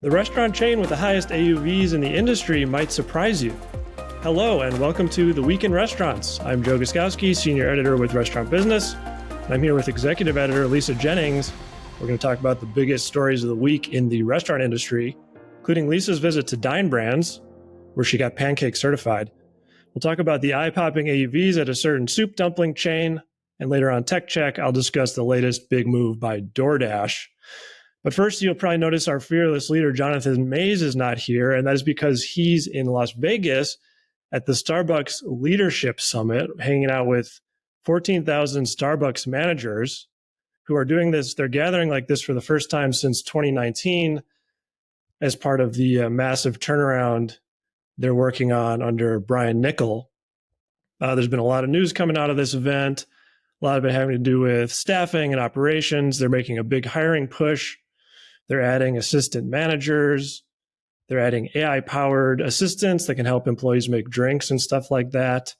The restaurant chain with the highest AUVs in the industry might surprise you. Hello, and welcome to The Week in Restaurants. I'm Joe Guszkowski, Senior Editor with Restaurant Business. I'm here with Executive Editor Lisa Jennings. We're going to talk about the biggest stories of the week in the restaurant industry, including Lisa's visit to Dine Brands, where she got pancake certified. We'll talk about the eye-popping AUVs at a certain soup dumpling chain, and later on Tech Check, I'll discuss the latest big move by DoorDash. But first, you'll probably notice our fearless leader, Jonathan Mays, is not here, and that is because he's in Las Vegas at the Starbucks Leadership Summit, hanging out with 14,000 Starbucks managers who are doing this. They're gathering like this for the first time since 2019 as part of the massive turnaround they're working on under Brian Niccol. There's been a lot of news coming out of this event, a lot of it having to do with staffing and operations. They're making a big hiring push. They're adding assistant managers. They're adding AI-powered assistants that can help employees make drinks and stuff like that.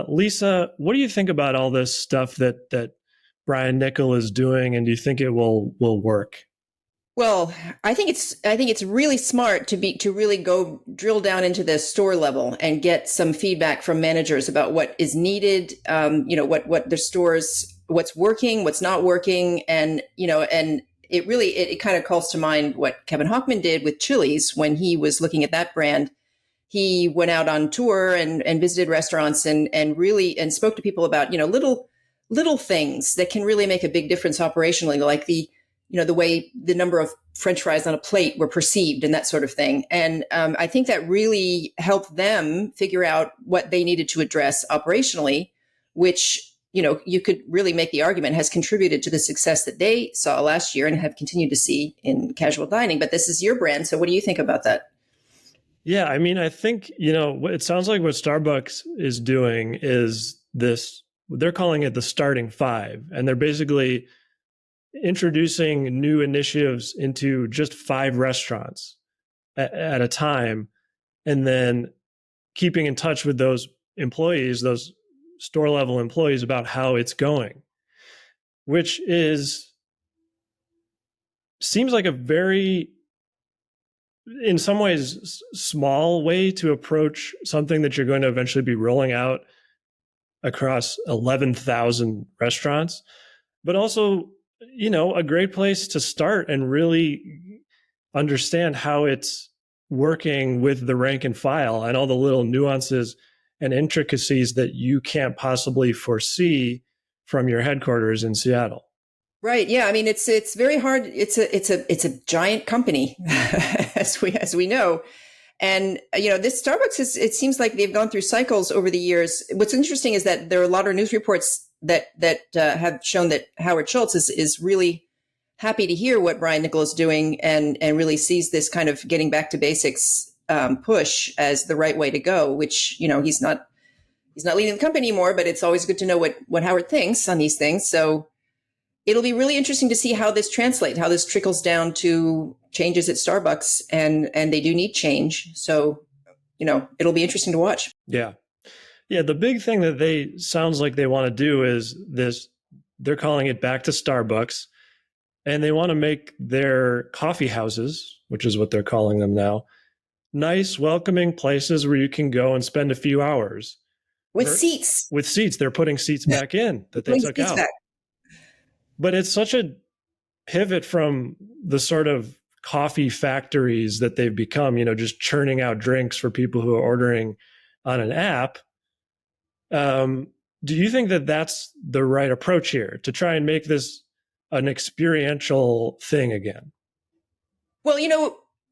Lisa, what do you think about all this stuff that Brian Niccol is doing, and do you think it will work? Well, I think it's really smart to really go drill down into the store level and get some feedback from managers about what is needed, what the stores, what's working, what's not working, and it kind of calls to mind what Kevin Hochman did with Chili's when he was looking at that brand. He went out on tour and visited restaurants and spoke to people about little things that can really make a big difference operationally, like the way the number of French fries on a plate were perceived and that sort of thing. And I think that really helped them figure out what they needed to address operationally, which, you could really make the argument has contributed to the success that they saw last year and have continued to see in casual dining. But this is your brand. So what do you think about that? Yeah, I mean, I think, it sounds like what Starbucks is doing is this, they're calling it the starting five. And they're basically introducing new initiatives into just 5 restaurants at a time, and then keeping in touch with those employees, those store level employees, about how it's going, which seems like a very, in some ways, small way to approach something that you're going to eventually be rolling out across 11,000 restaurants, but also a great place to start and really understand how it's working with the rank and file and all the little nuances and intricacies that you can't possibly foresee from your headquarters in Seattle. Right. Yeah. I mean, it's very hard. It's a giant company, as we know. And, this Starbucks it seems like they've gone through cycles over the years. What's interesting is that there are a lot of news reports that have shown that Howard Schultz is really happy to hear what Brian Niccol is doing and really sees this kind of getting back to basics push as the right way to go, which, he's not leading the company anymore, but it's always good to know what Howard thinks on these things. So it'll be really interesting to see how this translates, how this trickles down to changes at Starbucks, and they do need change. So, it'll be interesting to watch. Yeah. Yeah, the big thing that sounds like they want to do is this, they're calling it back to Starbucks, and they want to make their coffee houses, which is what they're calling them now, nice, welcoming places where you can go and spend a few hours. With seats. With seats. They're putting seats back in that they took out. Back. But it's such a pivot from the sort of coffee factories that they've become, just churning out drinks for people who are ordering on an app. Do you think that that's the right approach here, to try and make this an experiential thing again? Well,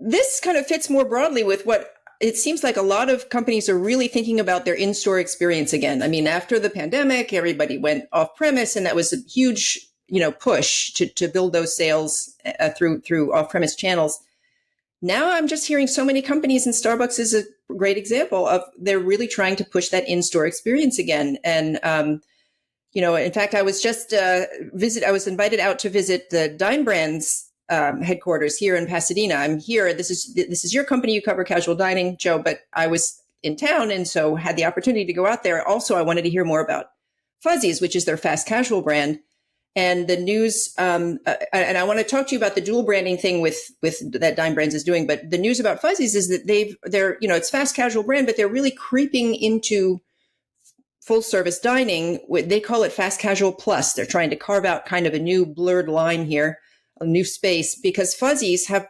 this kind of fits more broadly with what it seems like a lot of companies are really thinking about their in-store experience again. I mean, after the pandemic, everybody went off premise, and that was a huge, push to build those sales through off-premise channels. Now I'm just hearing so many companies, and Starbucks is a great example of, they're really trying to push that in-store experience again. And, in fact, I was just I was invited out to visit the Dine Brands headquarters here in Pasadena. I'm here. This is your company. You cover casual dining, Joe, but I was in town, and so had the opportunity to go out there. Also, I wanted to hear more about Fuzzy's, which is their fast casual brand. And the news, and I want to talk to you about the dual branding thing with that Dine Brands is doing. But the news about Fuzzies is that they're it's fast casual brand, but they're really creeping into full service dining. They call it fast casual plus. They're trying to carve out kind of a new blurred line here, a new space, because Fuzzies have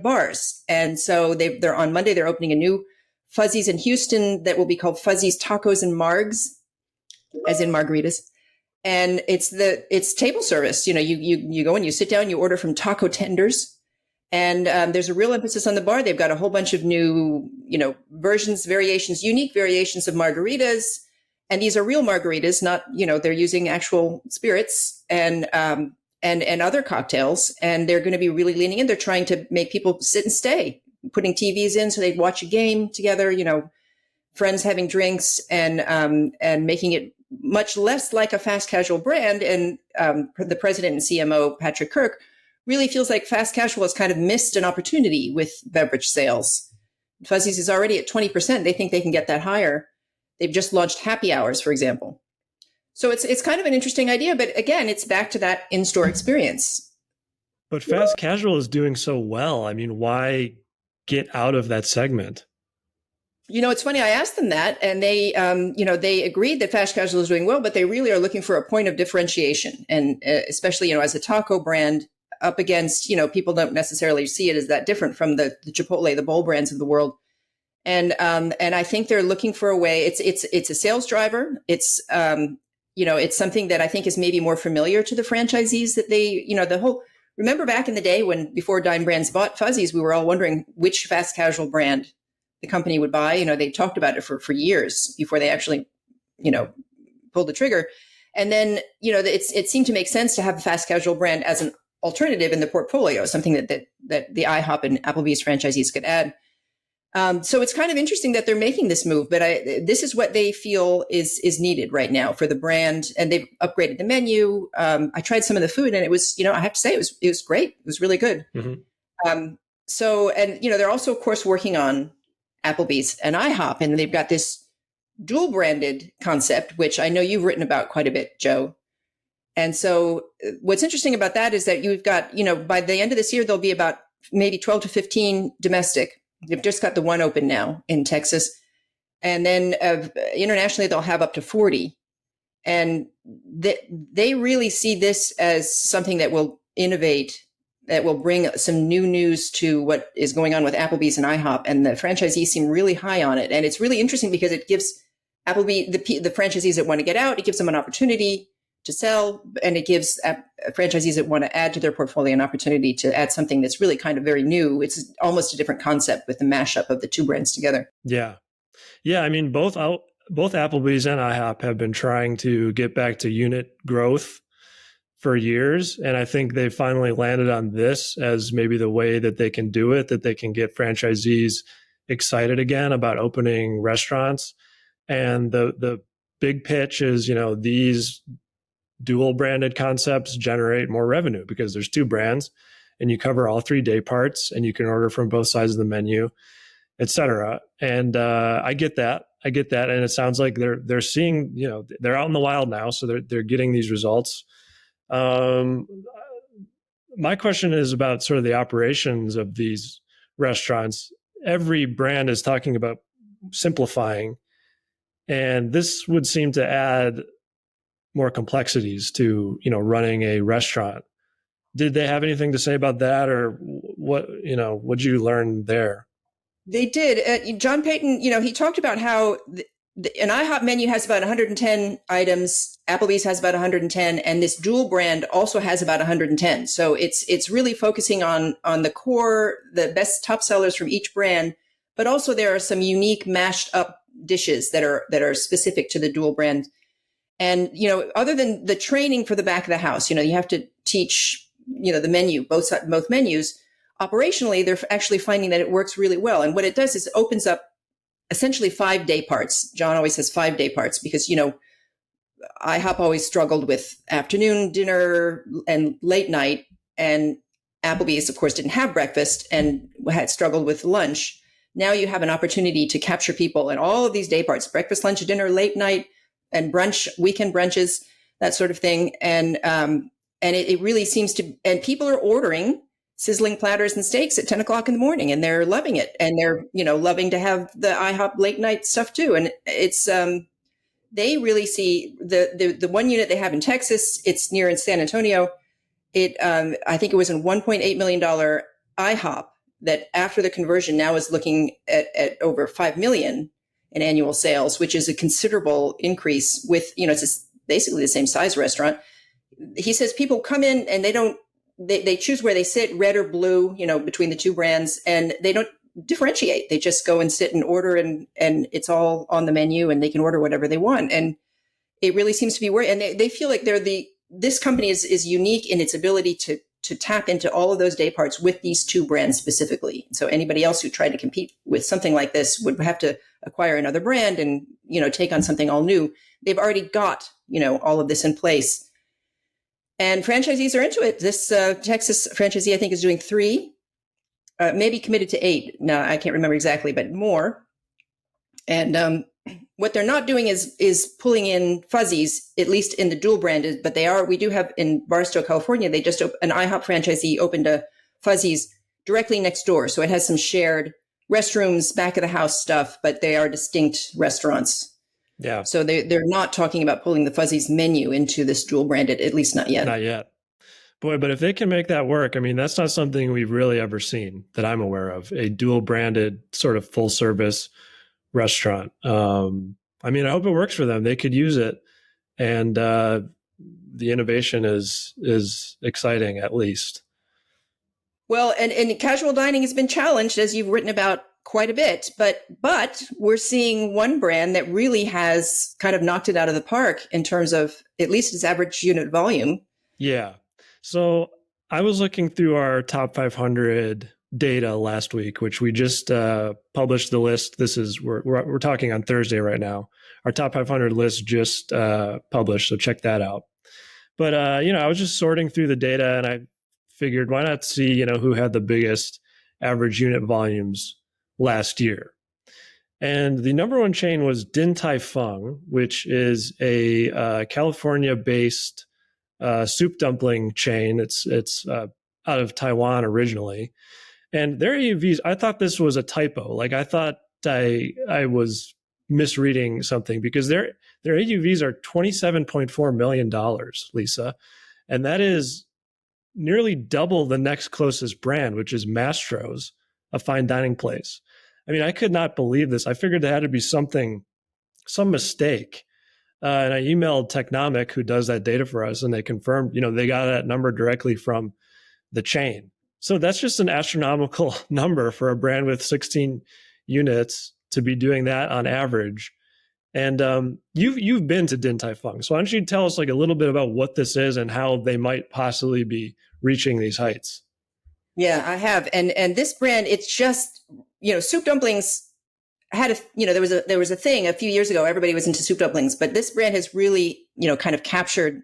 bars, and so they're on Monday they're opening a new Fuzzies in Houston that will be called Fuzzies Tacos and Margs, as in margaritas. And it's table service. You go and you sit down, you order from taco tenders, and there's a real emphasis on the bar. They've got a whole bunch of new, versions, variations, unique variations of margaritas. And these are real margaritas, not, they're using actual spirits and other cocktails. And they're going to be really leaning in. They're trying to make people sit and stay, putting TVs in so they'd watch a game together, friends having drinks, and making it much less like a fast casual brand. And the president and CMO, Patrick Kirk, really feels like fast casual has kind of missed an opportunity with beverage sales. Fuzzies is already at 20%. They think they can get that higher. They've just launched happy hours, for example. So it's kind of an interesting idea. But again, it's back to that in-store experience. But fast casual is doing so well. I mean, why get out of that segment? It's funny. I asked them that, and they, they agreed that fast casual is doing well, but they really are looking for a point of differentiation, and especially, as a taco brand up against, people don't necessarily see it as that different from the Chipotle, the bowl brands of the world, and I think they're looking for a way. It's a sales driver. It's it's something that I think is maybe more familiar to the franchisees that they, the whole. Remember back in the day before Dine Brands bought Fuzzies, we were all wondering which fast casual brand the company would buy. They talked about it for years before they actually, pulled the trigger. And then, it seemed to make sense to have a fast casual brand as an alternative in the portfolio, something that the IHOP and Applebee's franchisees could add. So it's kind of interesting that they're making this move, but this is what they feel is needed right now for the brand. And they've upgraded the menu. I tried some of the food, and it was, I have to say, it was great. It was really good. Mm-hmm. They're also, of course, working on Applebee's and IHOP, and they've got this dual branded concept, which I know you've written about quite a bit, Joe. And so what's interesting about that is that you've got, by the end of this year, there'll be about maybe 12 to 15 domestic. They've just got the one open now in Texas. And then internationally, they'll have up to 40. And they really see this as something that will innovate, that will bring some new news to what is going on with Applebee's and IHOP. And the franchisees seem really high on it. And it's really interesting because it gives Applebee, the franchisees that want to get out, it gives them an opportunity to sell, and it gives franchisees that want to add to their portfolio an opportunity to add something that's really kind of very new. It's almost a different concept with the mashup of the two brands together. Yeah. I mean, both Applebee's and IHOP have been trying to get back to unit growth for years. And I think they finally landed on this as maybe the way that they can do it, that they can get franchisees excited again about opening restaurants. And the big pitch is, these dual branded concepts generate more revenue because there's two brands and you cover all 3 day parts and you can order from both sides of the menu, et cetera. And I get that. And it sounds like they're seeing, they're out in the wild now. So they're getting these results. My question is about sort of the operations of these restaurants. Every brand is talking about simplifying, and this would seem to add more complexities to, running a restaurant. Did they have anything to say about that, or what'd you learn there? They did. John Payton, he talked about how an IHOP menu has about 110 items. Applebee's has about 110, and this dual brand also has about 110. So it's really focusing on the core, the best top sellers from each brand, but also there are some unique mashed up dishes that are specific to the dual brand. And other than the training for the back of the house, you have to teach the menu, both menus. Operationally, they're actually finding that it works really well. And what it does is it opens up essentially 5 day parts. John always says 5 day parts because, IHOP always struggled with afternoon, dinner, and late night. And Applebee's, of course, didn't have breakfast and had struggled with lunch. Now you have an opportunity to capture people in all of these day parts, breakfast, lunch, dinner, late night, and brunch, weekend brunches, that sort of thing. And And it really seems to, and people are ordering sizzling platters and steaks at 10 o'clock in the morning, and they're loving it. And they're, loving to have the IHOP late night stuff too. And it's, they really see the one unit they have in Texas, it's near in San Antonio. I think it was a $1.8 million IHOP that after the conversion now is looking at over 5 million in annual sales, which is a considerable increase with, it's basically the same size restaurant. He says people come in and they choose where they sit, red or blue, between the two brands, and they don't differentiate. They just go and sit and order, and it's all on the menu, and they can order whatever they want. And it really seems to be and they feel like this company is unique in its ability to tap into all of those day parts with these two brands specifically. So anybody else who tried to compete with something like this would have to acquire another brand and, take on something all new. They've already got, all of this in place. And franchisees are into it. This Texas franchisee, I think, is doing 3, maybe committed to 8. No, I can't remember exactly, but more. And what they're not doing is pulling in Fuzzies, at least in the dual branded, but we do have in Barstow, California, they just an IHOP franchisee opened a Fuzzies directly next door. So it has some shared restrooms, back of the house stuff, but they are distinct restaurants. Yeah. So they're not talking about pulling the Fuzzies menu into this dual branded, at least not yet. Not yet. Boy, but if they can make that work, I mean, that's not something we've really ever seen that I'm aware of, a dual branded sort of full service restaurant. I mean, I hope it works for them. They could use it. And the innovation is exciting, at least. Well, and casual dining has been challenged, as you've written about quite a bit, but we're seeing one brand that really has kind of knocked it out of the park in terms of at least its average unit volume. Yeah. So I was looking through our top 500 data last week, which we just published the list. We're talking on Thursday right now. Our top 500 list just published, so check that out. But I was just sorting through the data, and I figured why not see who had the biggest average unit volumes last year. And the number one chain was Din Tai Fung, which is a California-based soup dumpling chain. It's out of Taiwan originally. And their AUVs, I thought this was a typo. Like I thought I was misreading something because their AUVs are $27.4 million, Lisa. And that is nearly double the next closest brand, which is Mastro's, a fine dining place. I mean, I could not believe this. I figured there had to be some mistake. And I emailed Technomic, who does that data for us, and they confirmed, they got that number directly from the chain. So that's just an astronomical number for a brand with 16 units to be doing that on average. And you've been to Din Tai Fung. So why don't you tell us like a little bit about what this is and how they might possibly be reaching these heights? Yeah, I have. And this brand, it's just, soup dumplings had there was a thing a few years ago, everybody was into soup dumplings, but this brand has really, kind of captured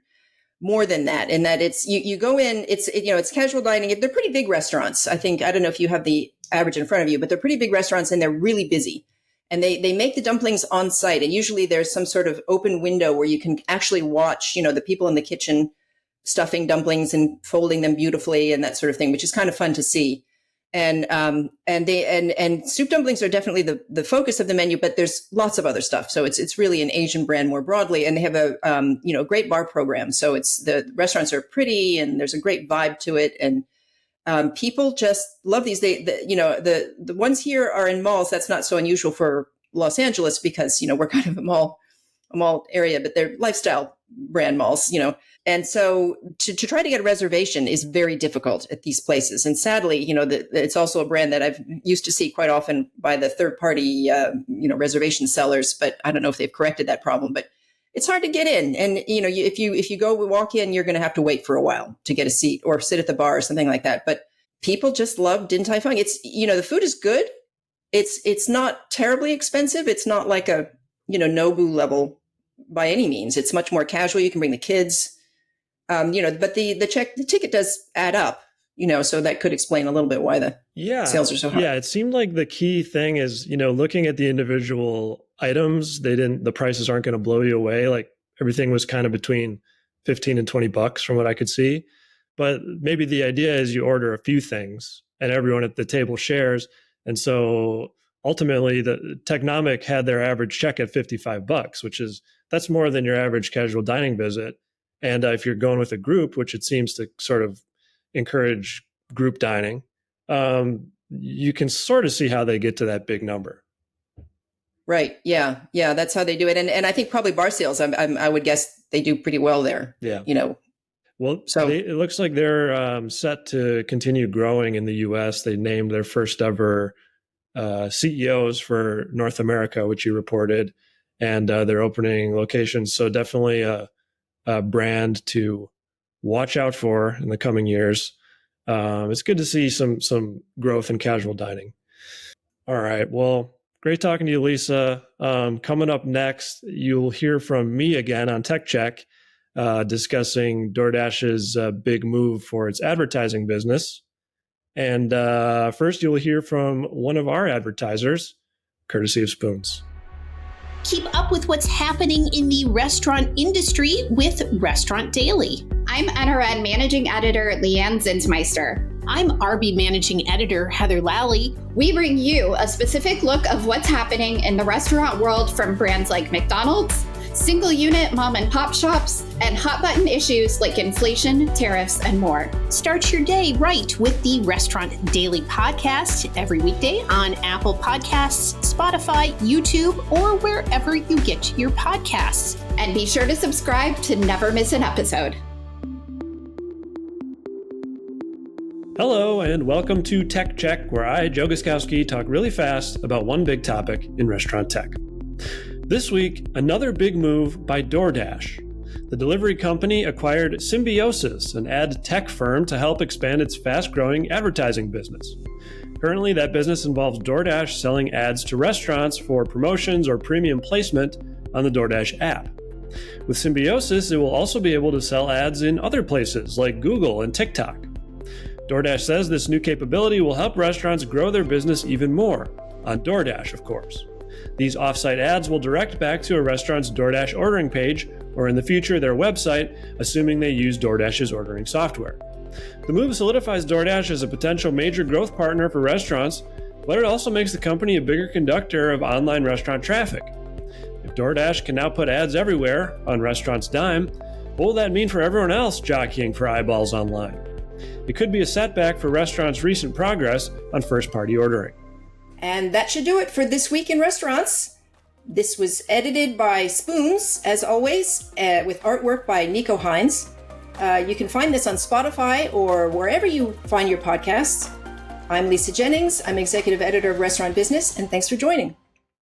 more than that. In that it's, you go in, it's casual dining. They're pretty big restaurants. I don't know if you have the average in front of you, but they're pretty big restaurants and they're really busy. And they make the dumplings on site. And usually there's some sort of open window where you can actually watch, the people in the kitchen stuffing dumplings and folding them beautifully and that sort of thing, which is kind of fun to see. And soup dumplings are definitely the focus of the menu, but there's lots of other stuff. So it's really an Asian brand more broadly. And they have a great bar program. So the restaurants are pretty and there's a great vibe to it. And people just love these. The ones here are in malls. That's not so unusual for Los Angeles because, we're kind of a mall area, but they're lifestyle brand malls, And so to try to get a reservation is very difficult at these places. And sadly, it's also a brand that I've used to see quite often by the third party, reservation sellers, but I don't know if they've corrected that problem, but it's hard to get in. And, if you go walk in, you're going to have to wait for a while to get a seat or sit at the bar or something like that. But people just love Din Tai Fung. It's, the food is good. It's not terribly expensive. It's not like a, Nobu level by any means. It's much more casual. You can bring the kids, but the ticket does add up, so that could explain a little bit why the sales are so high. Yeah. It seemed like the key thing is, looking at the individual items, the prices aren't going to blow you away. Like everything was kind of between $15 and $20 from what I could see. But maybe the idea is you order a few things and everyone at the table shares. And so ultimately the Technomic had their average check at $55, that's more than your average casual dining visit. And if you're going with a group, which it seems to sort of encourage group dining, you can sort of see how they get to that big number. Right. Yeah. Yeah. That's how they do it. And I think probably bar sales, I would guess they do pretty well there. Yeah. Well, it looks like they're set to continue growing in the U.S. They named their first ever CEOs for North America, which you reported, and they're opening locations. So definitely a brand to watch out for in the coming years. It's good to see some growth in casual dining. All right. Well, great talking to you, Lisa. Coming up next, you'll hear from me again on Tech Check, discussing DoorDash's big move for its advertising business. And first, you'll hear from one of our advertisers, courtesy of Spoons. Keep up with what's happening in the restaurant industry with Restaurant Daily. I'm NRN Managing Editor Leanne Zinsmeister. I'm RB Managing Editor Heather Lally. We bring you a specific look of what's happening in the restaurant world from brands like McDonald's, single unit mom and pop shops, and hot button issues like inflation, tariffs, and more. Start your day right with the Restaurant Daily podcast every weekday on Apple Podcasts, Spotify, YouTube, or wherever you get your podcasts. And be sure to subscribe to never miss an episode. Hello, and welcome to Tech Check, where I, Joe Guszkowski, talk really fast about one big topic in restaurant tech. This week, another big move by DoorDash. The delivery company acquired Symbiosis, an ad tech firm, to help expand its fast-growing advertising business. Currently, that business involves DoorDash selling ads to restaurants for promotions or premium placement on the DoorDash app. With Symbiosis, it will also be able to sell ads in other places like Google and TikTok. DoorDash says this new capability will help restaurants grow their business even more, on DoorDash, of course. These off-site ads will direct back to a restaurant's DoorDash ordering page, or in the future, their website, assuming they use DoorDash's ordering software. The move solidifies DoorDash as a potential major growth partner for restaurants, but it also makes the company a bigger conductor of online restaurant traffic. If DoorDash can now put ads everywhere, on restaurants' dime, what will that mean for everyone else jockeying for eyeballs online? It could be a setback for restaurants' recent progress on first-party ordering. and that should do it for This Week in Restaurants. This was edited by Spoons, as always, with artwork by Nico Hines. You can find this on Spotify or wherever you find your podcasts. I'm Lisa Jennings. I'm executive editor of Restaurant Business, and thanks for joining.